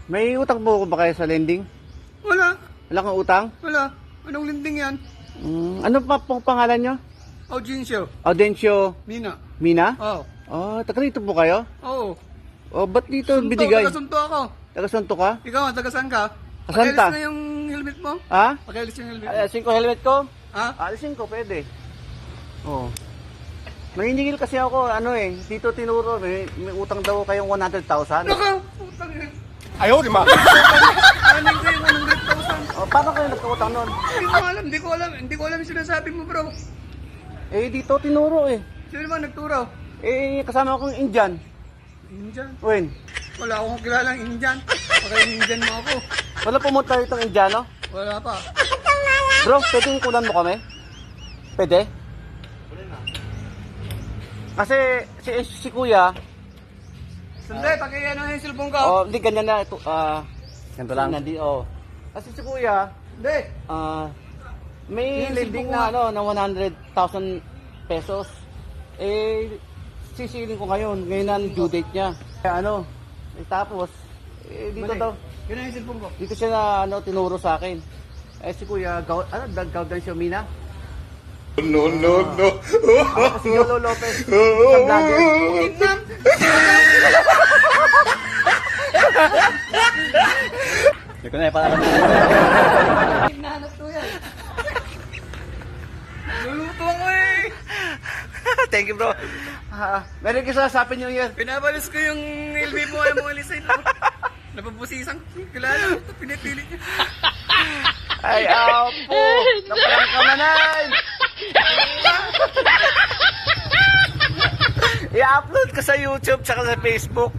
May utang po ba kayo sa lending? Wala. Wala kang utang? Wala. Anong linding yan? Ano pa pong pangalan nyo? Audiensyo. Audencio Mina. Mina? Oo. Oh, taga rito po kayo? Oo. Oh, ba't dito Sunto, binigay? taga-sunto ako. Taga Santo ka? Ikaw, taga-saan ka? Kasanta. Pakialis na yung helmet mo. Ha? Pakialis yung helmet mo. Alisin ko helmet ko? Ha? Alisin ko, pwede. Oh. Maniningil kasi ako, ano eh, dito tinuro, may utang daw kayong 100,000. Naka! Putang ina. Ayaw, di ba? Aning ko yung 100,000. Oh, paano kayo nagkautang nun? Hindi ko alam yung sinasabi mo, bro. Eh, dito tinuro eh. Sino naman nagturo? Eh, kasama akong Indian. Indian? Wen, Wala akong kilalang Indian. Pagka Indian mo ako. wala pumunta itong Indiano? Wala pa. Bro, pwede yung kunan mo kami? Pwede? Kasi si kuya, Sandali, pakiano yung cellphone ko. oh, hindi ganyan na ito, ganito lang. Nandi, oh. Kasi si kuya, Hindi. may Yung lending cellphone na ano, na 100,000 pesos. Eh, sisilin ko ngayon ang due date niya. Kaya ano, tapos, dito Mali. daw, Yun yung cellphone ko. dito siya na ano, tinuro sa akin. Eh si kuya, Gaudan siya Mina. No. Ako si Yolo Lopez, isang vlogger. Vietnam! Hindi ko na ipalaman. Hinahanap ko yan. Luluto ako eh. Thank you, bro. Meron kayo sa Happy New Year. Pinabalis ko yung LB mo ay mga lisay na. Napabusisang kilala. Pinipilit niya. Ay, apo! Naparang ka manay! I-upload ko sa YouTube tsaka sa Facebook.